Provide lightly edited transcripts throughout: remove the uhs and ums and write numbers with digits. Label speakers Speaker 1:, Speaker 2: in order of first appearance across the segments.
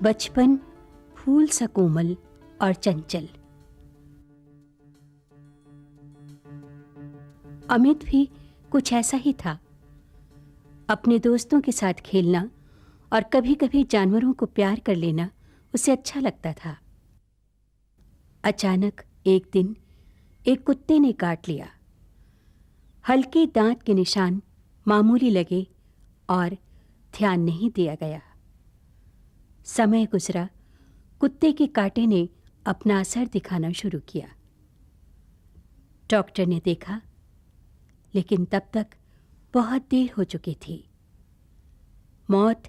Speaker 1: बचपन फूल सा कोमल और चंचल। अमित भी कुछ ऐसा ही था। अपने दोस्तों के साथ खेलना और कभी कभी जानवरों को प्यार कर लेना उसे अच्छा लगता था। अचानक एक दिन एक कुत्ते ने काट लिया। हल्के दांत के निशान मामूली लगे और ध्यान नहीं दिया गया। समय गुजरा, कुत्ते के कांटे ने अपना असर दिखाना शुरू किया। डॉक्टर ने देखा, लेकिन तब तक बहुत देर हो चुकी थी। मौत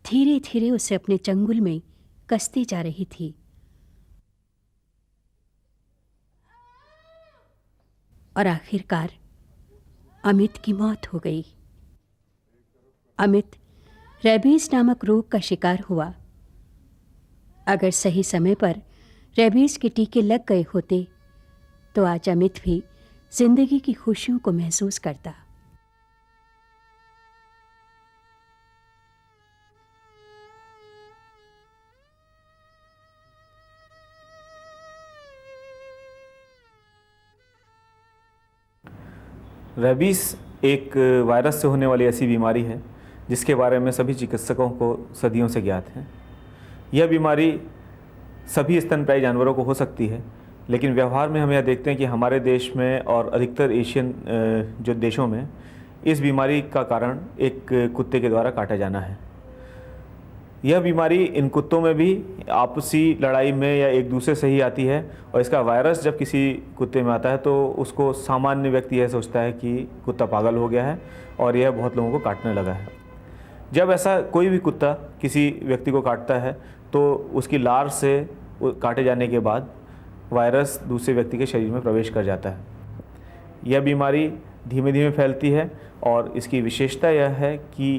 Speaker 1: धीरे धीरे उसे अपने चंगुल में कसती जा रही थी। और आखिरकार अमित की मौत हो गई। अमित रेबीज नामक रोग का शिकार हुआ। अगर सही समय पर रेबीज के टीके लग गए होते तो आज अमित भी जिंदगी की खुशियों को महसूस करता।
Speaker 2: रेबीज एक वायरस से होने वाली ऐसी बीमारी है जिसके बारे में सभी चिकित्सकों को सदियों से ज्ञात है। यह बीमारी सभी स्तनपायी जानवरों को हो सकती है, लेकिन व्यवहार में हम यह देखते हैं कि हमारे देश में और अधिकतर एशियन जो देशों में इस बीमारी का कारण एक कुत्ते के द्वारा काटा जाना है। यह बीमारी इन कुत्तों में भी आपसी लड़ाई में या एक दूसरे से ही आती है, और इसका वायरस जब किसी कुत्ते में आता है तो उसको सामान्य व्यक्ति यह सोचता है कि कुत्ता पागल हो गया है और यह बहुत लोगों को काटने लगा है। जब ऐसा कोई भी कुत्ता किसी व्यक्ति को काटता है तो उसकी लार से काटे जाने के बाद वायरस दूसरे व्यक्ति के शरीर में प्रवेश कर जाता है। यह बीमारी धीमे धीमे फैलती है और इसकी विशेषता यह है कि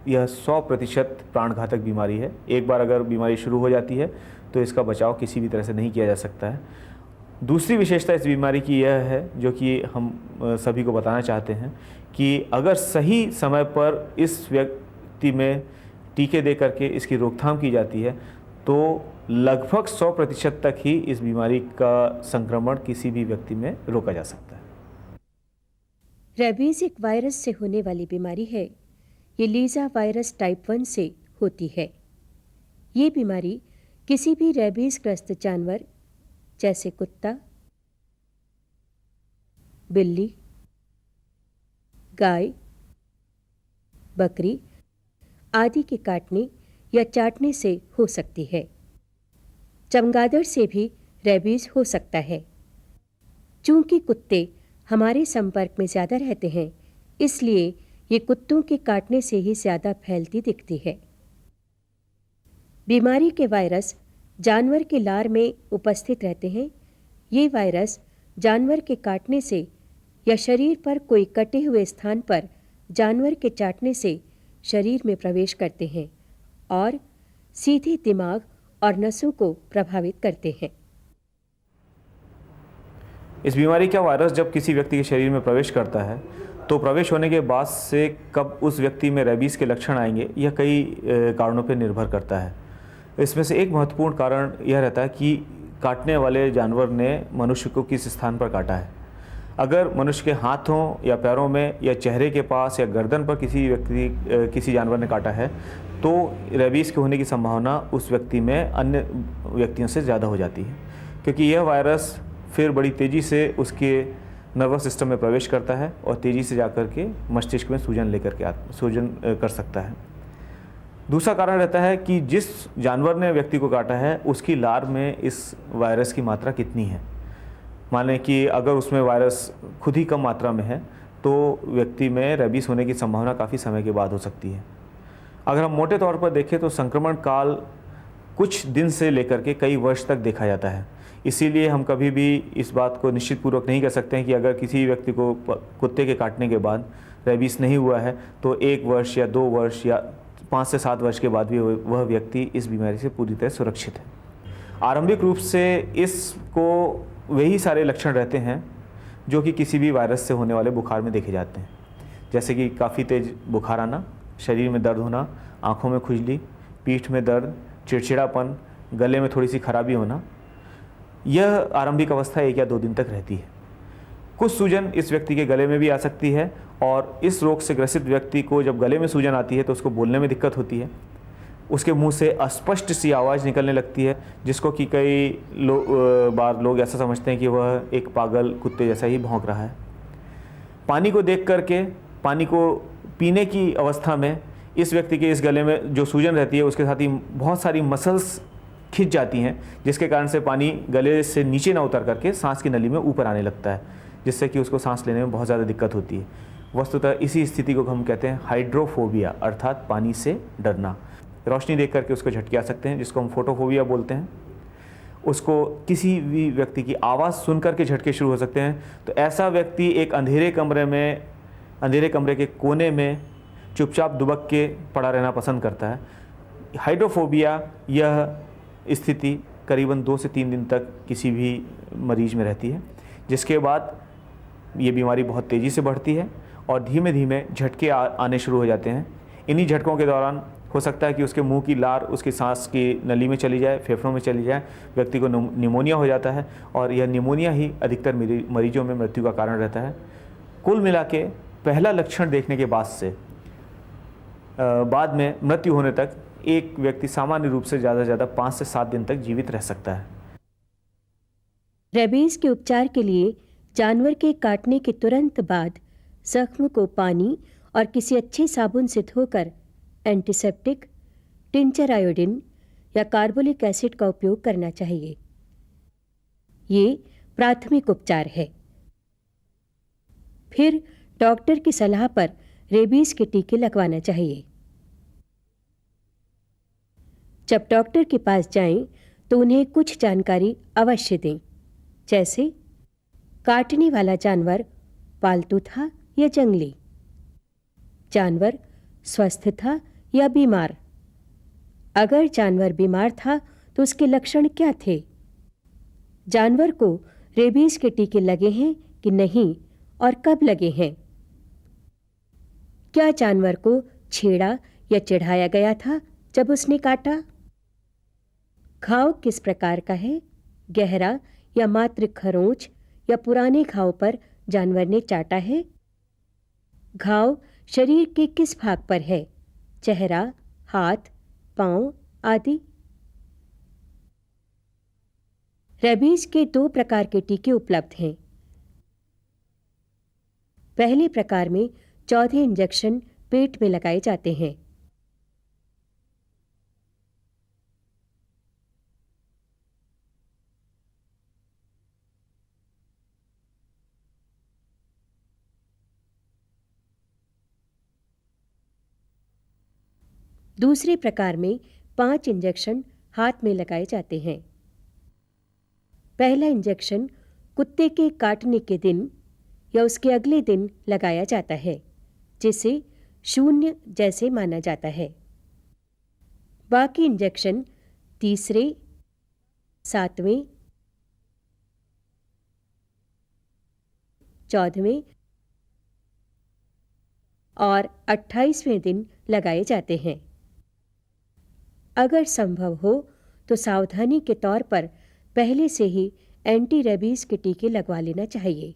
Speaker 2: यह 100% प्राणघातक बीमारी है। एक बार अगर बीमारी शुरू हो जाती है तो इसका बचाव किसी भी तरह से नहीं किया जा सकता है। दूसरी विशेषता इस बीमारी की यह है, जो कि हम सभी को बताना चाहते हैं, कि अगर सही समय पर इस व्यक्ति में टीके दे करके इसकी रोकथाम की जाती है तो लगभग 100% तक ही इस बीमारी का संक्रमण किसी भी व्यक्ति में रोका जा सकता है।
Speaker 1: रेबीज एक वायरस से होने वाली बीमारी है। ये लीजा वायरस टाइप 1 से होती है। ये बीमारी किसी भी रेबीज ग्रस्त जानवर जैसे कुत्ता, बिल्ली, गाय, बकरी आदि के काटने या चाटने से हो सकती है। चमगादड़ से भी रेबीज हो सकता है। चूंकि कुत्ते हमारे संपर्क में ज़्यादा रहते हैं, इसलिए ये कुत्तों के काटने से ही ज़्यादा फैलती दिखती है। बीमारी के वायरस जानवर के लार में उपस्थित रहते हैं। ये वायरस जानवर के काटने से या शरीर पर कोई कटे हुए स्थान पर जानवर के चाटने से शरीर में प्रवेश करते हैं और सीधे दिमाग और नसों को प्रभावित करते हैं।
Speaker 2: इस बीमारी का वायरस जब किसी व्यक्ति के शरीर में प्रवेश करता है तो प्रवेश होने के बाद से कब उस व्यक्ति में रेबीज के लक्षण आएंगे, यह कई कारणों पर निर्भर करता है। इसमें से एक महत्वपूर्ण कारण यह रहता है कि काटने वाले जानवर ने मनुष्य को किस स्थान पर काटा है। अगर मनुष्य के हाथों या पैरों में या चेहरे के पास या गर्दन पर किसी जानवर ने काटा है तो रेबीज़ के होने की संभावना उस व्यक्ति में अन्य व्यक्तियों से ज़्यादा हो जाती है, क्योंकि यह वायरस फिर बड़ी तेज़ी से उसके नर्वस सिस्टम में प्रवेश करता है और तेज़ी से जाकर के मस्तिष्क में सूजन कर सकता है। दूसरा कारण रहता है कि जिस जानवर ने व्यक्ति को काटा है उसकी लार में इस वायरस की मात्रा कितनी है। माने कि अगर उसमें वायरस खुद ही कम मात्रा में है तो व्यक्ति में रेबीज़ होने की संभावना काफ़ी समय के बाद हो सकती है। अगर हम मोटे तौर पर देखें तो संक्रमण काल कुछ दिन से लेकर के कई वर्ष तक देखा जाता है। इसीलिए हम कभी भी इस बात को निश्चित पूर्वक नहीं कह सकते हैं कि अगर किसी व्यक्ति को कुत्ते के काटने के बाद रेबीज़ नहीं हुआ है तो 1 वर्ष या 2 वर्ष या 5 से 7 वर्ष के बाद भी वह व्यक्ति इस बीमारी से पूरी तरह सुरक्षित है। आरंभिक रूप से इसको वही सारे लक्षण रहते हैं जो कि किसी भी वायरस से होने वाले बुखार में देखे जाते हैं, जैसे कि काफ़ी तेज़ बुखार आना, शरीर में दर्द होना, आँखों में खुजली, पीठ में दर्द, चिड़चिड़ापन, गले में थोड़ी सी खराबी होना, यह आरंभिक अवस्था 1 या 2 दिन तक रहती है। कुछ सूजन इस व्यक्ति के गले में भी आ सकती है और इस रोग से ग्रसित व्यक्ति को जब गले में सूजन आती है तो उसको बोलने में दिक्कत होती है। उसके मुंह से अस्पष्ट सी आवाज़ निकलने लगती है, जिसको कि कई बार लोग ऐसा समझते हैं कि वह एक पागल कुत्ते जैसा ही भौंक रहा है। पानी को देख करके, पानी को पीने की अवस्था में इस व्यक्ति के इस गले में जो सूजन रहती है उसके साथ ही बहुत सारी मसल्स खिंच जाती हैं, जिसके कारण से पानी गले से नीचे ना उतर करके सांस की नली में ऊपर आने लगता है, जिससे कि उसको सांस लेने में बहुत ज़्यादा दिक्कत होती है। वस्तुतः इसी स्थिति को हम कहते हैं हाइड्रोफोबिया, अर्थात पानी से डरना। रोशनी देख करके उसको झटके आ सकते हैं, जिसको हम फोटोफोबिया बोलते हैं। उसको किसी भी व्यक्ति की आवाज़ सुन करके झटके शुरू हो सकते हैं। तो ऐसा व्यक्ति एक अंधेरे कमरे के कोने में चुपचाप दुबक के पड़ा रहना पसंद करता है। हाइड्रोफोबिया यह स्थिति करीबन 2 से 3 दिन तक किसी भी मरीज में रहती है, जिसके बाद ये बीमारी बहुत तेज़ी से बढ़ती है और धीमे धीमे झटके आने शुरू हो जाते हैं। इन्हीं झटकों के दौरान हो सकता है कि उसके मुंह की लार उसकी सांस की नली में चली जाए, फेफड़ों में चली जाए, व्यक्ति को निमोनिया हो जाता है और यह निमोनिया ही अधिकतर मरीजों में मृत्यु का कारण रहता है। कुल मिला के पहला लक्षण देखने के बाद में मृत्यु होने तक एक व्यक्ति सामान्य रूप से ज़्यादा 5 से 7 दिन तक जीवित रह सकता है।
Speaker 1: रेबीज के उपचार के लिए जानवर के काटने के तुरंत बाद जख्म को पानी और किसी अच्छे साबुन से धोकर एंटीसेप्टिक, टिंचर आयोडीन या कार्बोलिक एसिड का उपयोग करना चाहिए। ये प्राथमिक उपचार है। फिर डॉक्टर की सलाह पर रेबीज के टीके लगवाना चाहिए। जब डॉक्टर के पास जाएं तो उन्हें कुछ जानकारी अवश्य दें, जैसे काटने वाला जानवर पालतू था या जंगली, जानवर स्वस्थ था या बीमार, अगर जानवर बीमार था तो उसके लक्षण क्या थे, जानवर को रेबीज के टीके लगे हैं कि नहीं और कब लगे हैं, क्या जानवर को छेड़ा या चिढ़ाया गया था जब उसने काटा, घाव किस प्रकार का है, गहरा या मात्र खरोंच या पुराने घाव पर जानवर ने चाटा है, घाव शरीर के किस भाग पर है, चेहरा, हाथ, पांव आदि। रेबीज के 2 प्रकार के टीके उपलब्ध हैं। पहले प्रकार में 14 इंजेक्शन पेट में लगाए जाते हैं। दूसरे प्रकार में 5 इंजेक्शन हाथ में लगाए जाते हैं। पहला इंजेक्शन कुत्ते के काटने के दिन या उसके अगले दिन लगाया जाता है, जिसे 0 जैसे माना जाता है। बाकी इंजेक्शन तीसरे, 7वें, 14वें और 28वें दिन लगाए जाते हैं। अगर संभव हो तो सावधानी के तौर पर पहले से ही एंटी रेबीज के टीके लगवा लेना चाहिए।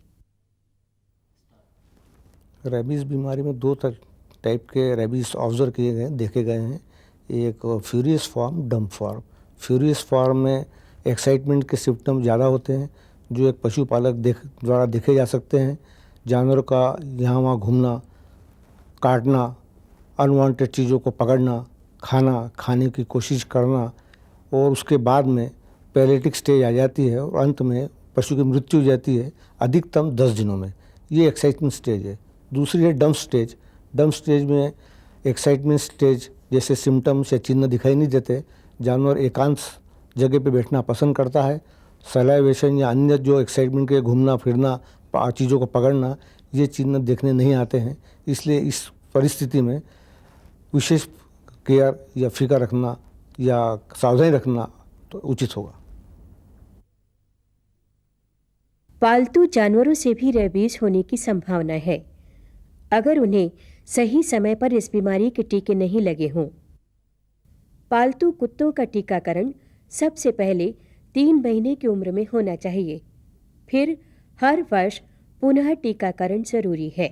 Speaker 3: रेबीज़ बीमारी में 2 टाइप के रेबीज़ ऑब्जर्व किए गए देखे गए हैं। एक furious form, dump form. Furious form में एक्साइटमेंट के सिम्टम ज़्यादा होते हैं, जो एक पशुपालक द्वारा देखे जा सकते हैं। जानवरों का यहाँ वहाँ घूमना, काटना, अनवांटेड चीज़ों को पकड़ना, खाने की कोशिश करना और उसके बाद में पैलेटिक स्टेज आ जाती है और अंत में पशु की मृत्यु हो जाती है, अधिकतम 10 दिनों में। ये एक्साइटमेंट स्टेज है। दूसरी है डंप स्टेज। डंप स्टेज में एक्साइटमेंट स्टेज जैसे सिम्टम्स या चिन्ह दिखाई नहीं देते, जानवर एकांत जगह पे बैठना पसंद करता है। सलाइवेशन या अन्य जो एक्साइटमेंट के घूमना फिरना, चीज़ों को पकड़ना, ये चिन्ह देखने नहीं आते हैं। इसलिए इस परिस्थिति में विशेष केयर या फिक्र रखना या सावधानी रखना तो उचित होगा।
Speaker 1: पालतू जानवरों से भी रेबीज होने की संभावना है, अगर उन्हें सही समय पर इस बीमारी के टीके नहीं लगे हों। पालतू कुत्तों का टीकाकरण सबसे पहले 3 महीने की उम्र में होना चाहिए। फिर हर वर्ष पुनः टीकाकरण जरूरी है।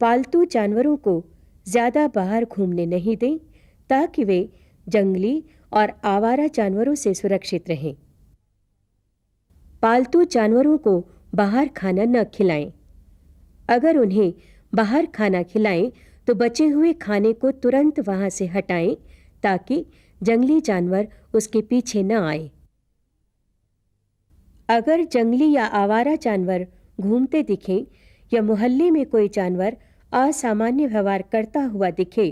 Speaker 1: पालतू जानवरों को ज्यादा बाहर घूमने नहीं दें ताकि वे जंगली और आवारा जानवरों से सुरक्षित रहें। पालतू जानवरों को बाहर खाना न खिलाएं। अगर उन्हें बाहर खाना खिलाएं तो बचे हुए खाने को तुरंत वहां से हटाएं ताकि जंगली जानवर उसके पीछे न आए। अगर जंगली या आवारा जानवर घूमते दिखें या मोहल्ले में कोई जानवर असामान्य व्यवहार करता हुआ दिखे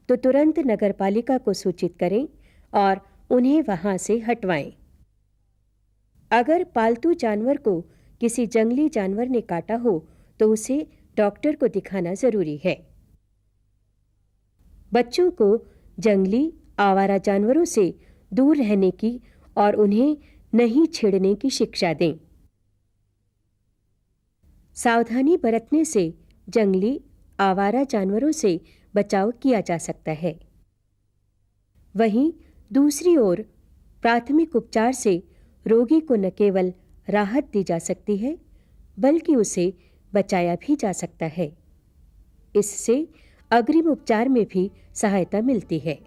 Speaker 1: तो तुरंत नगरपालिका को सूचित करें और उन्हें वहां से हटवाएं। अगर पालतू जानवर को किसी जंगली जानवर ने काटा हो तो उसे डॉक्टर को दिखाना जरूरी है। बच्चों को जंगली आवारा जानवरों से दूर रहने की और उन्हें नहीं छेड़ने की शिक्षा दें। सावधानी बरतने से जंगली आवारा जानवरों से बचाव किया जा सकता है। वहीं दूसरी ओर प्राथमिक उपचार से रोगी को न केवल राहत दी जा सकती है बल्कि उसे बचाया भी जा सकता है। इससे अग्रिम उपचार में भी सहायता मिलती है।